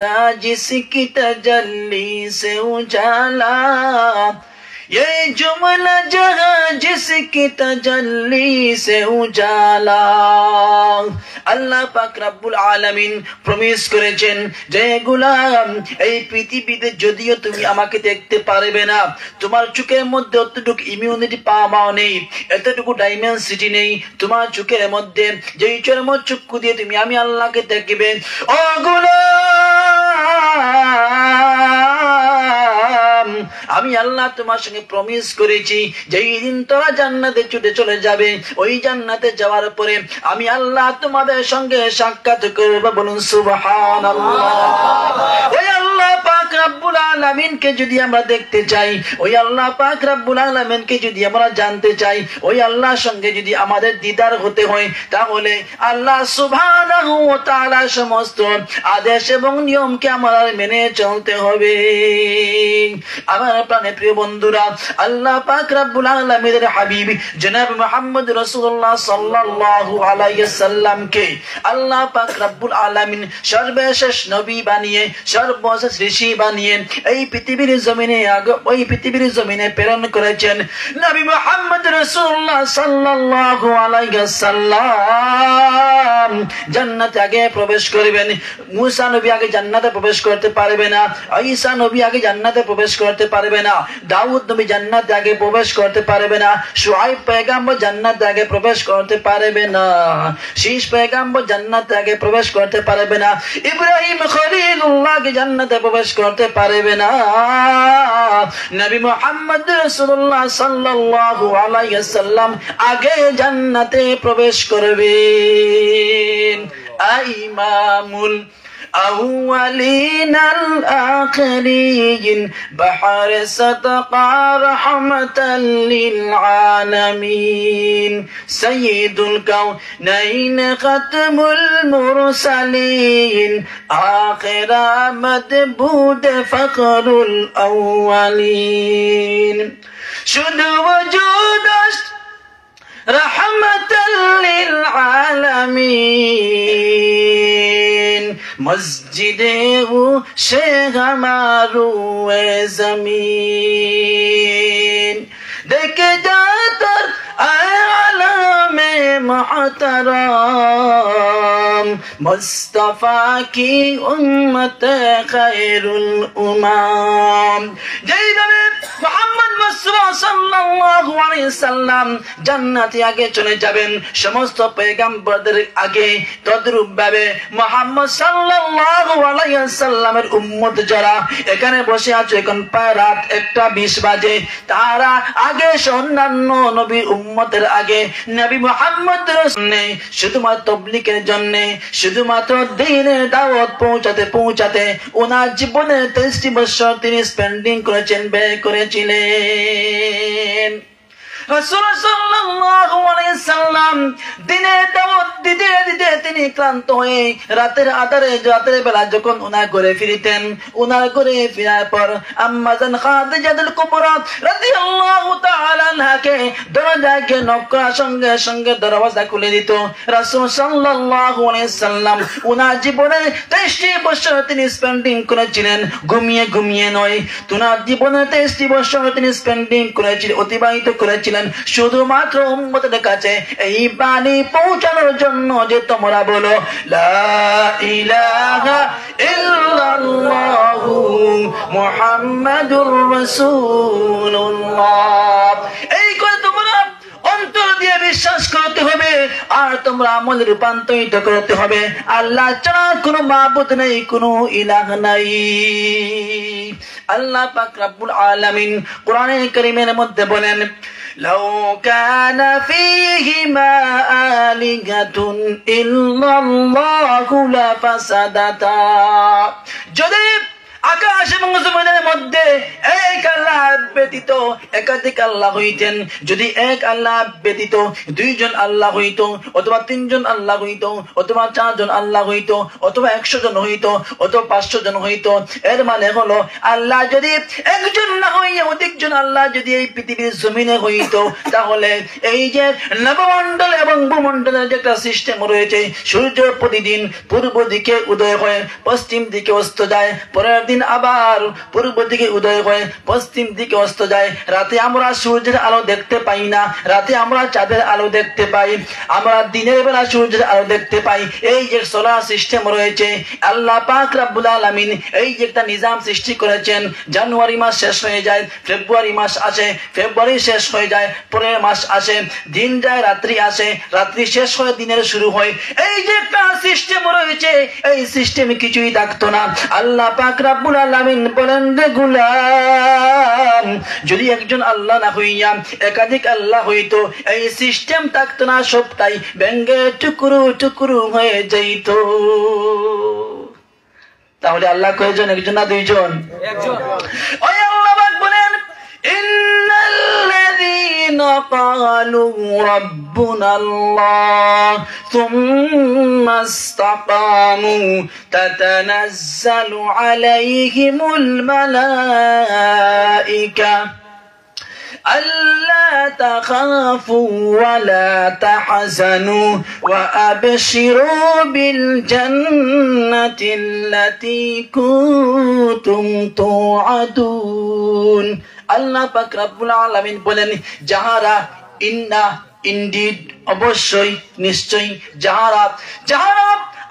जिसकी तजल्ली से उजाला ये जुमला जहां जिसकी तजल्ली से उजाला আল্লাহ পাক রব্বুল আলামিন প্রমিস করেছেন যে গোলাম এই পৃথিবীতে যদিও তুমি আমাকে দেখতে পারবে না, তোমার চোখের মধ্যে অতটুকু ইমিউনিটি পাওয়া নেই, এতটুকু ডাইমেনসিটি নেই তোমার চোখের মধ্যে, যেই চর্মচক্ষু দিয়ে তুমি আমি আল্লাহকে দেখবে। ও গোলাম, আমি আল্লাহ তোমার সঙ্গে প্রমিস করেছি যেই দিন তোরা জান্নাতে ছুটে চলে যাবে, ওই জান্নাতে যাওয়ার পরে আমি আল্লাহ তোমাদের সঙ্গে সাক্ষাৎ করব। বলুন সুবহানাল্লাহ। ওই আল্লাহ পাক রব্বুল আলামিনকে যদি আমরা দেখতে চাই, ওই আল্লাহ পাক রব্বুল আলামিনকে যদি আমরা জানতে চাই, ওই আল্লাহর সঙ্গে যদি আমাদের দিদার হতে হয়, তাহলে আল্লাহ সুবহানাহু ওয়া তাআলা সমস্ত আদেশ এবং নিয়মকে আমাদের মেনে চলতে হবে। আমার প্রাণের প্রিয় বন্ধুরা, আল্লাহ পাক রব্বুল আলামিনের হাবিব জনাব মুহাম্মদ রাসূলুল্লাহ সাল্লাল্লাহু আলাইহি সাল্লামকে আল্লাহ পাক রব্বুল আলামিন সর্বশেষ নবী বানিয়ে, সর্বশেষ ঋষি বানিয়ে এই পৃথিবীর জমিনে ওই পৃথিবীর জমিনে প্রেরণ করেছেন। নবী মুহাম্মদ রাসূলুল্লাহ সাল্লাল্লাহু আলাইহি সাল্লাম জান্নাতে আগে প্রবেশ করবেন। মুসা নবী আগে জান্নাতে প্রবেশ করতে পারবে না, ঈসা নবী আগে জান্নাতে প্রবেশ করতে পারবে না, দাউদ নবী জান্নাতে আগে প্রবেশ করতে পারবে না, শুআইব পয়গম্বর জান্নাতে আগে প্রবেশ করতে পারবে না, শীষ পয়গম্বর জান্নাতে আগে প্রবেশ করতে পারবে না, ইব্রাহিম খলিলুল্লাহ কে জান্নাতে প্রবেশ করতে পারবে না। নবী মুহাম্মদ রাসূলুল্লাহ সাল্লাল্লাহু আলাইহি সাল্লাম আগে জান্নাতে প্রবেশ করবেন। ইমামুল أولين الآخرين بحر صدقا رحمة للعالمين سيد الكونين ختم المرسلين آخر مدبود فخر الأولين شد وجودش رحمة للعالمين مسجدे वो शेख हमारू ज़मीन देखे जातर आलम मोहतरम मुस्तफा की उम्मत खैरुल उम्म। जय नबी मुहम्मद मुस्तफा সাল্লাল্লাহু আলাইহি সাল্লাম জান্নাতে আগে চলে যাবেন সমস্ত পয়গম্বরদের আগে। তদ্রূপ ভাবে মুহাম্মদ সাল্লাল্লাহু আলাইহি সাল্লামের উম্মত যারা এখানে বসে আছে, এখন প্রায় রাত 1:20 বাজে, তারা আগে অন্যান্য নবীর উম্মতের আগে নবী মুহাম্মদ রাসূলের শুধুমাত্র তাবলীগের জন্য, শুধুমাত্র দ্বীনের দাওয়াত পৌঁছাতে ওনার জীবনের 30 বছর তিনি স্পেন্ডিং করেছেন, ব্যয় করেছিলেন। রাসূল সাল্লাল্লাহু আলাইহি সাল্লাম দিনের দাওয়াত দিতে দিতে তিনি ক্লান্ত হয়ে রাতের বেলা যখন ওনার ঘরে ফিরতেন, ওনার ঘরে ফেরার পর আম্মা জান খাদিজাতুল কুবরা রাদিয়াল্লাহু তাআলা আনহাকে দরজাকে নক করার সঙ্গে সঙ্গে দরজা খুলে দিত। রাসূল সাল্লাল্লাহু আলাইহি সাল্লাম ওনার জীবনে 30 বছর তিনি স্পেন্ডিং করেছিলেন ঘুমিয়ে নয়। ওনার জীবনে 30 বছর তিনি স্পেন্ডিং করেছিলেন, অতিবাহিত করেছিলেন শুধুমাত্র উম্মতের কাছে এই বাণী পৌঁছানোর জন্য যে তোমরা বলো লা ইলাহা ইল্লাল্লাহু মুহাম্মাদুর রাসূলুল্লাহ। এই করে তোমরা অন্তর দিয়ে বিশ্বাস করতে হবে আর তোমরা আমলে রূপান্তরিত করতে হবে। আল্লাহ ছাড়া কোনো মাবুদ নেই, কোনো ইলাহ নাই। আল্লাহ পাক রব্বুল আলামিন কোরআনে কারীমের মধ্যে বলেন لو كان فيهما آلهة إلا الله لفسدتا। যদি আকাশ এবং জমিনের মধ্যে এক আল্লাহ ব্যতীত একাধিক আল্লাহ হইতেন, যদি এক আল্লাহ ব্যতীত দুইজন আল্লাহ হইতো, অথবা তিনজন আল্লাহ হইতো, অথবা চারজন আল্লাহ হইতো, অথবা 100 জন হইতো, অথবা 500 জন হইতো, এর মানে হলো আল্লাহ যদি একজন না হইয়া অধিকজন আল্লাহ যদি এই পৃথিবীর জমিনে হইতো, তাহলে এই যে নবমণ্ডল এবং ভূমণ্ডলের যে একটা সিস্টেম রয়েছে, সূর্য প্রতিদিন পূর্ব দিকে উদয় হয়ে পশ্চিম দিকে অস্ত যায়, পরের দিন আবার পূর্ব দিকে উদয় হয়ে পশ্চিম দিকে অস্ত যায়। রাতে আমরা সূর্যের আলো দেখতে পাই না, রাতে আমরা চাঁদের আলো দেখতে পাই, আমরা দিনের বেলা সূর্যের আলো দেখতে পাই। এই যে সোলার সিস্টেম রয়েছে, আল্লাহ পাক রব্বুল আলামিন এই যে একটা নিজাম সৃষ্টি করেছেন। জানুয়ারি মাস শেষ হয়ে যায়, ফেব্রুয়ারি মাস আসে, ফেব্রুয়ারি শেষ হয়ে যায়, পরের মাস আসে, দিন যায়, রাত্রি আসে, রাত্রি শেষ হয়ে দিনের শুরু হয়। এই যে একটা সিস্টেম রয়েছে, এই সিস্টেমে কিছুই থাকতো না। আল্লাহ পাক রব্বুল আলামিন বলেন, রে গোলাম, যদি একজন আল্লাহ না হইয়া একাধিক আল্লাহ হইতো, এই সিস্টেম থাকতো না, সবটাই ভেঙ্গে টুকরো টুকরো হয়ে যাইত। তাহলে আল্লাহ কয়জন? একজন না দুইজন? ওই আল্লাহ পাক বলেন, ইন্নাল্লাযীনা ক্বালু রাব্বুনাল্লাহ থুম্মা ইসতাকামু তাতানাজ্জালু আলাইহিমুল মালাইকা ألا تخافوا ولا تحزنوا وأبشروا بالجنة التي كنتم توعدون। আল্লাহ পাক রব্বুল আলামিন বলেন, যাহারা ইনডিড অবশ্যই নিশ্চয়ই, যাহারা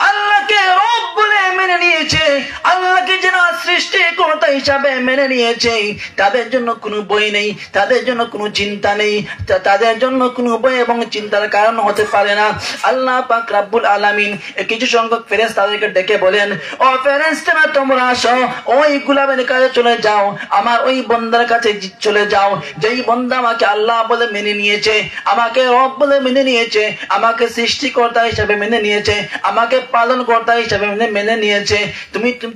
আল্লাহকে রব বলে মেনে নিয়েছে, আল্লাহকে যারা সৃষ্টিকর্তা হিসাবে মেনে নিয়েছে, তাদের জন্য কোনো ভয় নেই, তাদের জন্য কোনো চিন্তা নেই, তাদের জন্য কোনো ভয় এবং চিন্তার কারণ হতে পারে না। আল্লাহ পাক রব্বুল আলামিন কিছু সংখ্যক ফেরেশতাদেরকে ডেকে বলেন, ও ফেরেশতারা, তোমরা আসো, ওই গোলামের কাছে চলে যাও, আমার ওই বান্দার কাছে চলে যাও, যেই বান্দা আমাকে আল্লাহ বলে মেনে নিয়েছে, আমাকে রব বলে মেনে নিয়েছে, আমাকে সৃষ্টিকর্তা হিসাবে মেনে নিয়েছে, আমাকে পালন কর্তা হিসাবে মেনে নিয়েছে।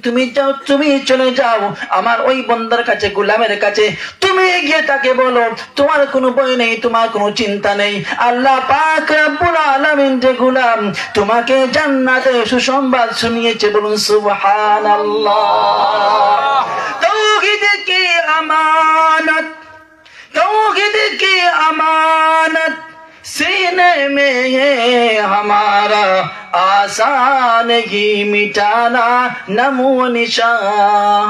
তুমি যাও, তুমি চলে যাও আমার ওই বান্দার কাছে, গোলামের কাছে, তুমি গিয়ে তাকে বলো তোমার কোনো ভয় নেই, তোমার কোনো চিন্তা নেই। আল্লাহ পাক রব্বুল আলামিন যে গোলাম তোমাকে জান্নাতে সুসংবাদ শুনিয়েছে, বলুন সুবহানাল্লাহ। তাওহীদ কি আমানত, तौहीद की अमानत सीने में है हमारा, आसान ही मिटाना नमो निशा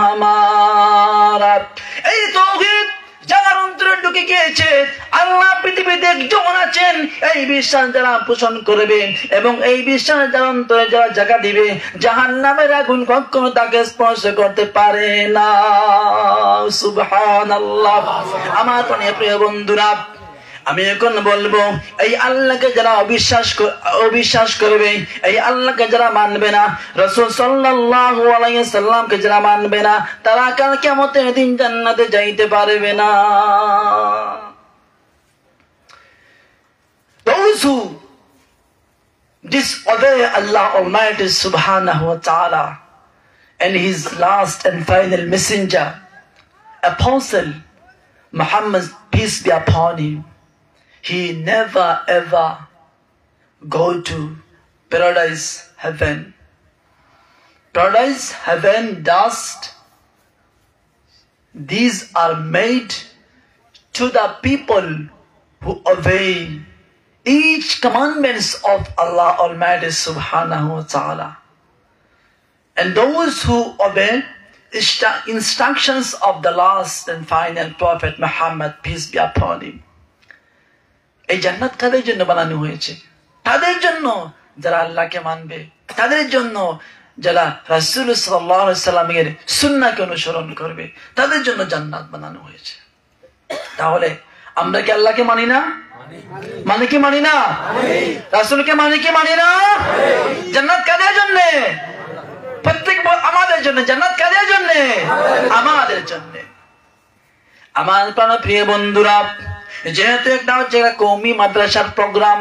हमारा। এই তৌহিদ যার অন্তরে ঢুকে গিয়েছে, আল্লাহ পৃথিবীতে একজন আছেন, এই বিশ্বাস যারা পোষণ করবে এবং এই বিশ্বাস যারা অন্তরে যারা জায়গা দিবে, জাহান্নামের আগুন কখনো তাকে স্পর্শ করতে পারে না। সুবহানাল্লাহ। আমার প্রিয় বন্ধুরা, আমি এখন বলবো, এই আল্লাহকে যারা অবিশ্বাস করবে, এই আল্লাহকে যারা মানবে না, রাসূল সাল্লাল্লাহু আলাইহি সাল্লামকে যারা মানবে না, তারা কাল কিয়ামতের দিন জান্নাতে যাইতে পারবে না। Those who disobey Allah Almighty subhanahu wa ta'ala and his last and final messenger, apostle Muhammad, peace be upon him, he never ever go to paradise heaven. Paradise heaven dust, these are made to the people who obey each commandments of Allah Almighty subhanahu wa ta'ala, and those who obey instructions of the last and final prophet Muhammad, peace be upon him. এই জান্নাত কাদের জন্য বানানো হয়েছে? তাদের জন্য যারা আল্লাহকে মানবে, তাদের জন্য যারা রাসূল সাল্লাল্লাহু আলাইহি সাল্লামের সুন্নাহকে অনুসরণ করবে, তাদের জন্য জান্নাত বানানো হয়েছে। তাহলে আমরা কি আল্লাহকে মানি না? মানে কি মানি না? রাসূলকে মানি কি মানি না? জান্নাত কাদের জন্য? প্রত্যেক আমাদের জন্য। জান্নাত কাদের জন্য? আমাদের জন্য। আমার প্রিয় বন্ধুরা, যেহেতু একটা হচ্ছে কওমি মাদ্রাসার প্রোগ্রাম,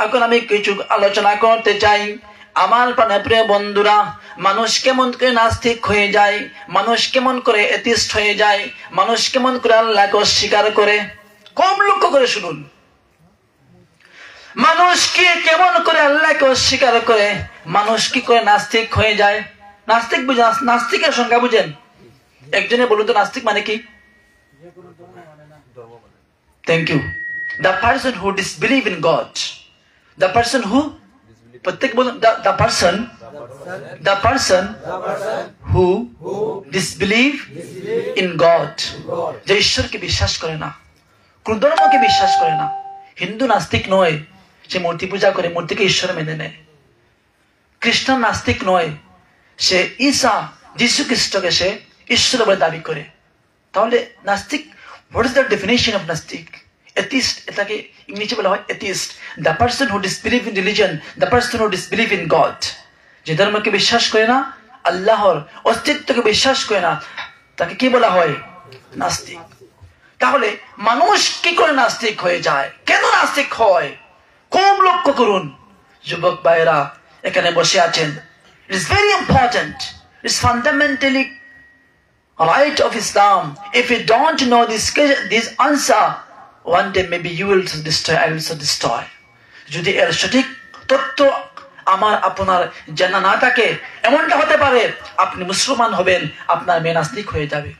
এখন আমি কিছু আলোচনা করতে চাই। আমার প্রাণপ্রিয় বন্ধুরা, মানুষ কেমন করে নাস্তিক হয়ে যায়, মানুষ কেমন করে এথিস্ট হয়ে যায়, মানুষ কেমন করে আল্লাহকে অস্বীকার করে, কম লক্ষ্য করে শুনুন। মানুষ কি কেমন করে আল্লাহকে অস্বীকার করে, মানুষ কি করে নাস্তিক হয়ে যায়। নাস্তিক বুঝেন, নাস্তিকের সংজ্ঞা বুঝেন? একজনে বলুন তো নাস্তিক মানে কি? Thank you. The person who disbelieve in God, the person who, প্রত্যেক বলুন, the person who disbelieve in God, যে ঈশ্বরকে বিশ্বাস করে না, কোন ধর্মকে বিশ্বাস করে না। হিন্দু নাস্তিক নয়, সে মূর্তি পূজা করে, মূর্তিকে ঈশ্বর মেনে নেয়। খ্রিস্টান নাস্তিক নয়, সে ঈসা যীশু খ্রিস্টকে সে ঈশ্বর বলে দাবি করে। তাহলে নাস্তিক, what is the definition of নাস্তিক? এথিস্ট, এটাকে ইংলিশে বলা হয় atheist. The person who disbelieve in religion, the person who disbelieve in God, যে ধর্মকে বিশ্বাস করে না, আল্লাহর অস্তিত্বকে বিশ্বাস করে না, তাকে কি বলা হয়? নাস্তিক। তাহলে মানুষ কি করে নাস্তিক হয়ে যায়, কেন নাস্তিক হয়? কম লক্ষ্য করুন। যুবক ভাইরা এখানে বসে আছেন, it is very important, it is fundamentally right of Islam. If you don't know this answer, one day maybe you will destroy, I will also destroy. যদি এর সঠিক তথ্য আমার আপনার জানা না থাকে, এমনটা হতে পারে আপনি মুসলমান হবেন, আপনার মেয়ে নাস্তিক হয়ে যাবে।